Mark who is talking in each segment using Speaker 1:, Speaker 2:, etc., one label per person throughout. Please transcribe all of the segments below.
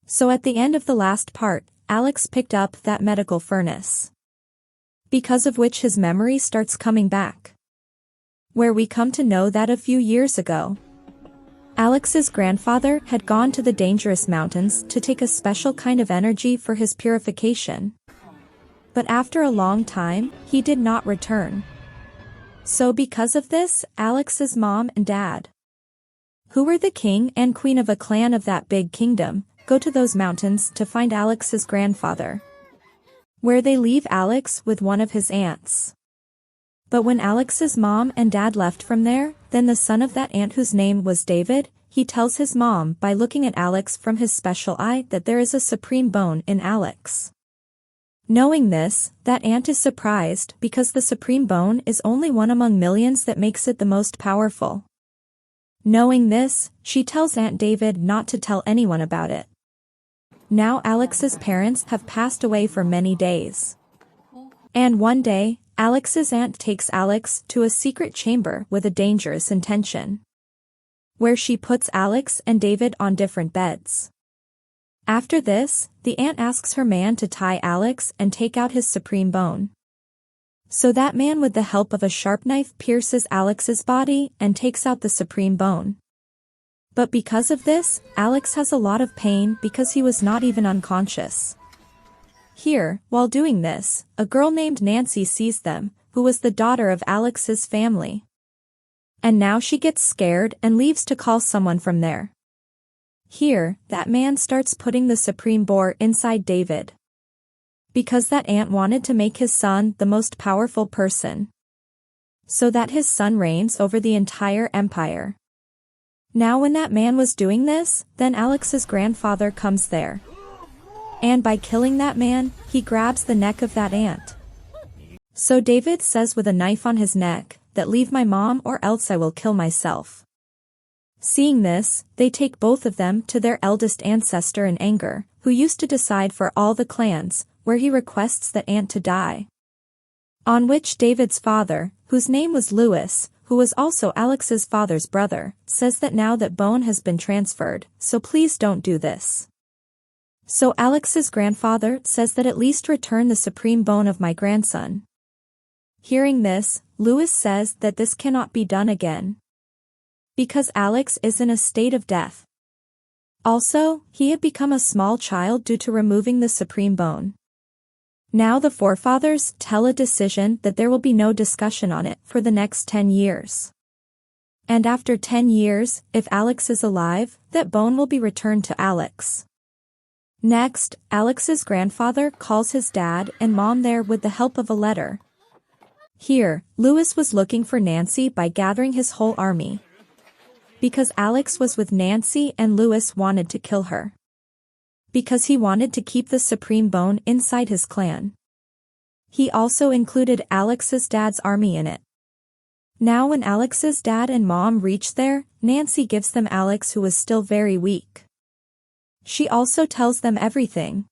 Speaker 1: So at the end of the last part, Alex picked up that medical furnace, because of which his memory starts coming back. Where we come to know that a few years ago, Alex's grandfather had gone to the dangerous mountains to take a special kind of energy for his purification. But after a long time, he did not return. So because of this, Alex's mom and dad, who were the king and queen of a clan of that big kingdom, go to those mountains to find Alex's grandfather, where they leave Alex with one of his aunts. But when Alex's mom and dad left from there, then the son of that aunt whose name was David, he tells his mom by looking at Alex from his special eye that there is a supreme bone in Alex. Knowing this, that aunt is surprised because the supreme bone is only one among millions that makes it the most powerful. Knowing this, she tells Aunt David not to tell anyone about it. Now Alex's parents have passed away for many days. And one day, Alex's aunt takes Alex to a secret chamber with a dangerous intention, where she puts Alex and David on different beds. After this, the aunt asks her man to tie Alex and take out his supreme bone. So that man with the help of a sharp knife pierces Alex's body and takes out the supreme bone. But because of this, Alex has a lot of pain because he was not even unconscious. Here, while doing this, a girl named Nancy sees them, who was the daughter of Alex's family. And now she gets scared and leaves to call someone from there. Here, that man starts putting the supreme bore inside David, because that aunt wanted to make his son the most powerful person, so that his son reigns over the entire empire. Now when that man was doing this, then Alex's grandfather comes there. And by killing that man, he grabs the neck of that aunt. So David says with a knife on his neck, that leave my mom or else I will kill myself. Seeing this, they take both of them to their eldest ancestor in anger, who used to decide for all the clans, where he requests that aunt to die. On which David's father, whose name was Louis, who was also Alex's father's brother, says that now that bone has been transferred, so please don't do this. So Alex's grandfather says that at least return the supreme bone of my grandson. Hearing this, Louis says that this cannot be done again, because Alex is in a state of death. Also, he had become a small child due to removing the supreme bone. Now the forefathers tell a decision that there will be no discussion on it for the next 10 years. And after 10 years, if Alex is alive, that bone will be returned to Alex. Next, Alex's grandfather calls his dad and mom there with the help of a letter. Here, Louis was looking for Nancy by gathering his whole army, because Alex was with Nancy and Louis wanted to kill her, because he wanted to keep the supreme bone inside his clan. He also included Alex's dad's army in it. Now when Alex's dad and mom reach there, Nancy gives them Alex, who was still very weak. She also tells them everything.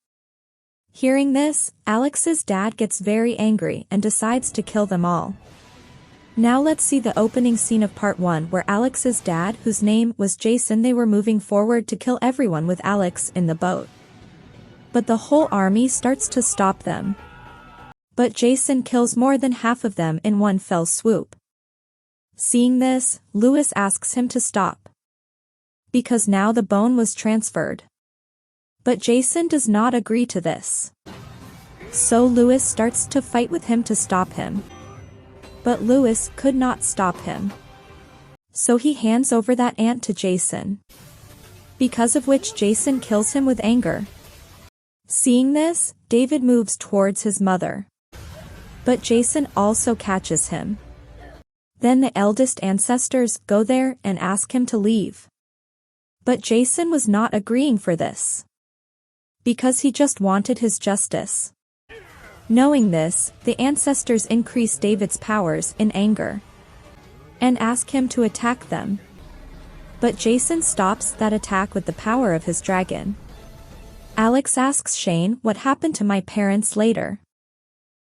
Speaker 1: Hearing this, Alex's dad gets very angry and decides to kill them all. Now let's see the opening scene of part 1 where Alex's dad, whose name was Jason, they were moving forward to kill everyone with Alex in the boat. But the whole army starts to stop them. But Jason kills more than half of them in one fell swoop. Seeing this, Louis asks him to stop, because now the bone was transferred. But Jason does not agree to this. So Louis starts to fight with him to stop him. But Louis could not stop him. So he hands over that ant to Jason, because of which Jason kills him with anger. Seeing this, David moves towards his mother. But Jason also catches him. Then the eldest ancestors go there and ask him to leave. But Jason was not agreeing for this, because he just wanted his justice. Knowing this, the ancestors increase David's powers in anger and ask him to attack them. But Jason stops that attack with the power of his dragon. Alex asks Shane what happened to my parents later.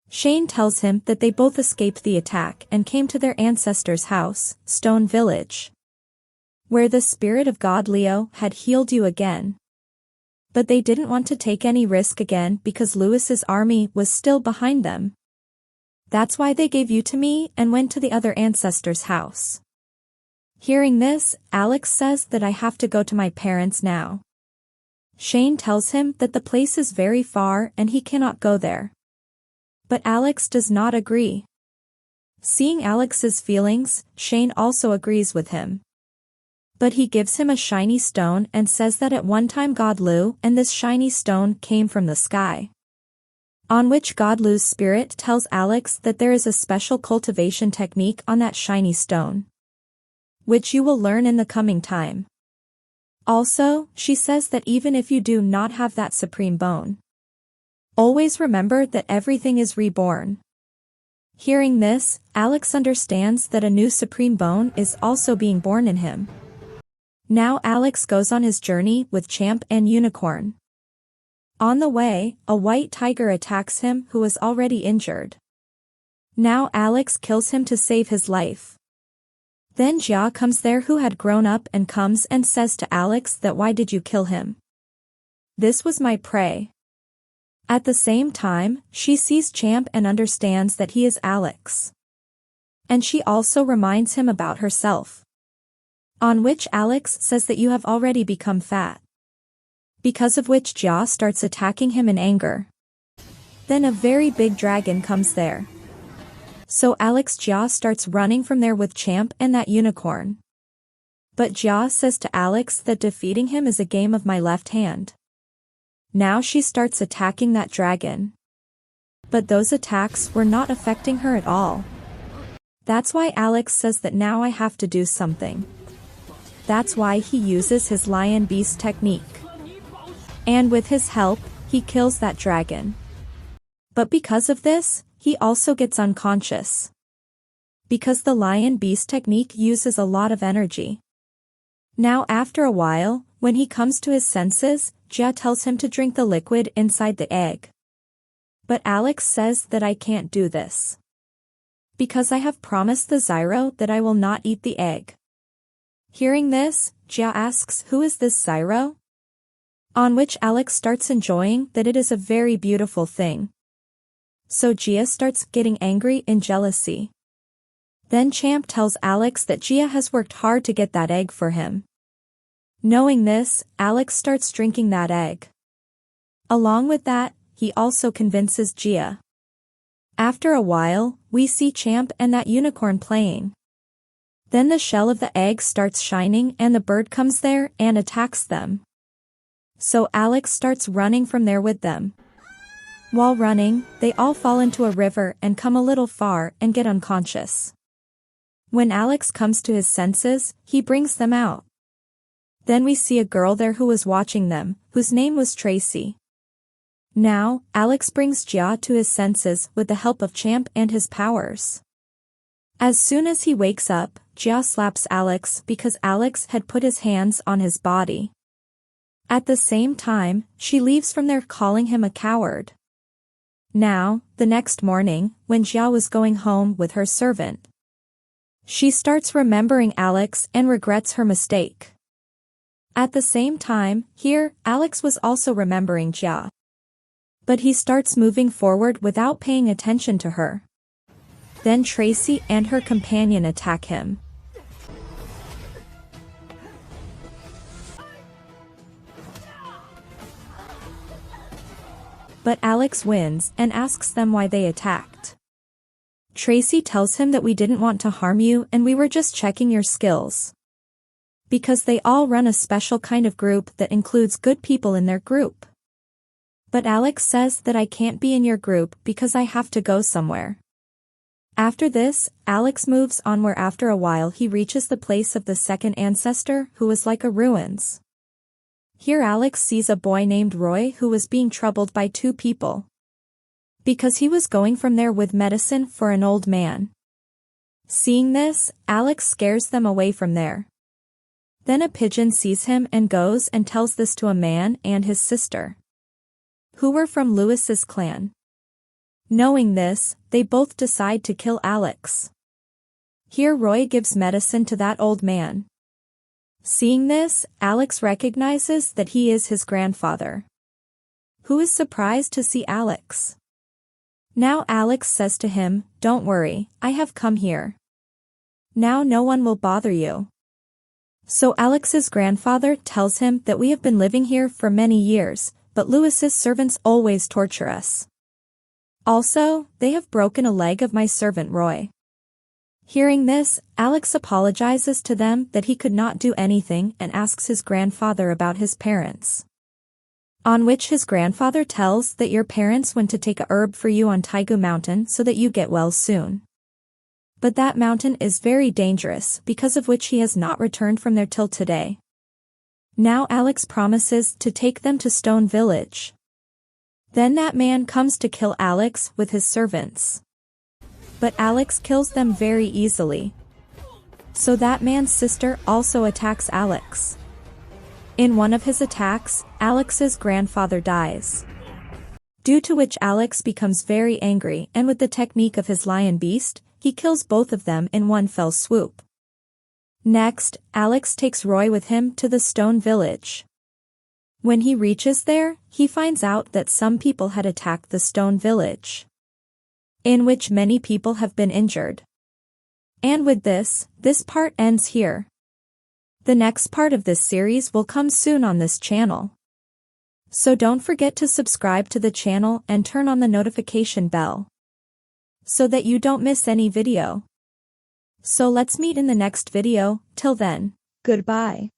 Speaker 1: Shane tells him that they both escaped the attack and came to their ancestor's house, Stone Village, where the spirit of God Leo had healed you again. But they didn't want to take any risk again because Lewis's army was still behind them. That's why they gave you to me and went to the other ancestor's house. Hearing this, Alex says that I have to go to my parents now. Shane tells him that the place is very far and he cannot go there. But Alex does not agree. Seeing Alex's feelings, Shane also agrees with him. But he gives him a shiny stone and says that at one time God Lu and this shiny stone came from the sky. On which God Lu's spirit tells Alex that there is a special cultivation technique on that shiny stone, which you will learn in the coming time. Also, she says that even if you do not have that supreme bone, always remember that everything is reborn. Hearing this, Alex understands that a new supreme bone is also being born in him. Now Alex goes on his journey with Champ and Unicorn. On the way, a white tiger attacks him who was already injured. Now Alex kills him to save his life. Then Jia comes there who had grown up and comes and says to Alex that why did you kill him? This was my prey. At the same time, she sees Champ and understands that he is Alex. And she also reminds him about herself. On which Alex says that you have already become fat. Because of which Jia starts attacking him in anger. Then a very big dragon comes there. So Alex Jia starts running from there with Champ and that unicorn. But Jia says to Alex that defeating him is a game of my left hand. Now she starts attacking that dragon. But those attacks were not affecting her at all. That's why Alex says that now I have to do something. That's why he uses his lion beast technique. And with his help, he kills that dragon. But because of this, he also gets unconscious. Because the lion beast technique uses a lot of energy. Now after a while, when he comes to his senses, Jia tells him to drink the liquid inside the egg. But Alex says that I can't do this. Because I have promised the Zyro that I will not eat the egg. Hearing this, Jia asks who is this Zyro? On which Alex starts enjoying that it is a very beautiful thing. So Jia starts getting angry in jealousy. Then Champ tells Alex that Jia has worked hard to get that egg for him. Knowing this, Alex starts drinking that egg. Along with that, he also convinces Jia. After a while, we see Champ and that unicorn playing. Then the shell of the egg starts shining and the bird comes there and attacks them. So Alex starts running from there with them. While running, they all fall into a river and come a little far and get unconscious. When Alex comes to his senses, he brings them out. Then we see a girl there who was watching them, whose name was Tracy. Now, Alex brings Jia to his senses with the help of Champ and his powers. As soon as he wakes up, Jia slaps Alex because Alex had put his hands on his body. At the same time, she leaves from there calling him a coward. Now, the next morning, when Jia was going home with her servant, she starts remembering Alex and regrets her mistake. At the same time, here, Alex was also remembering Jia. But he starts moving forward without paying attention to her. Then Tracy and her companion attack him. But Alex wins and asks them why they attacked. Tracy tells him that we didn't want to harm you and we were just checking your skills. Because they all run a special kind of group that includes good people in their group. But Alex says that I can't be in your group because I have to go somewhere. After this, Alex moves on where after a while he reaches the place of the second ancestor who was like a ruins. Here Alex sees a boy named Roy who was being troubled by two people. Because he was going from there with medicine for an old man. Seeing this, Alex scares them away from there. Then a pigeon sees him and goes and tells this to a man and his sister, who were from Lewis's clan. Knowing this, they both decide to kill Alex. Here Roy gives medicine to that old man. Seeing this, Alex recognizes that he is his grandfather. who is surprised to see Alex. Now Alex says to him, "Don't worry, I have come here. Now no one will bother you." So Alex's grandfather tells him that we have been living here for many years, but Louis's servants always torture us. Also, they have broken a leg of my servant Roy. Hearing this, Alex apologizes to them that he could not do anything and asks his grandfather about his parents. On which his grandfather tells that your parents went to take a herb for you on Taigu Mountain so that you get well soon. But that mountain is very dangerous, because of which he has not returned from there till today. Now Alex promises to take them to Stone Village. Then that man comes to kill Alex with his servants. But Alex kills them very easily. So that man's sister also attacks Alex. In one of his attacks, Alex's grandfather dies. Due to which Alex becomes very angry, and with the technique of his lion beast, he kills both of them in one fell swoop. Next, Alex takes Roy with him to the Stone Village. When he reaches there, he finds out that some people had attacked the Stone Village, in which many people have been injured. And with this part ends here. The next part of this series will come soon on this channel. So don't forget to subscribe to the channel and turn on the notification bell, so that you don't miss any video. So let's meet in the next video. Till then, goodbye.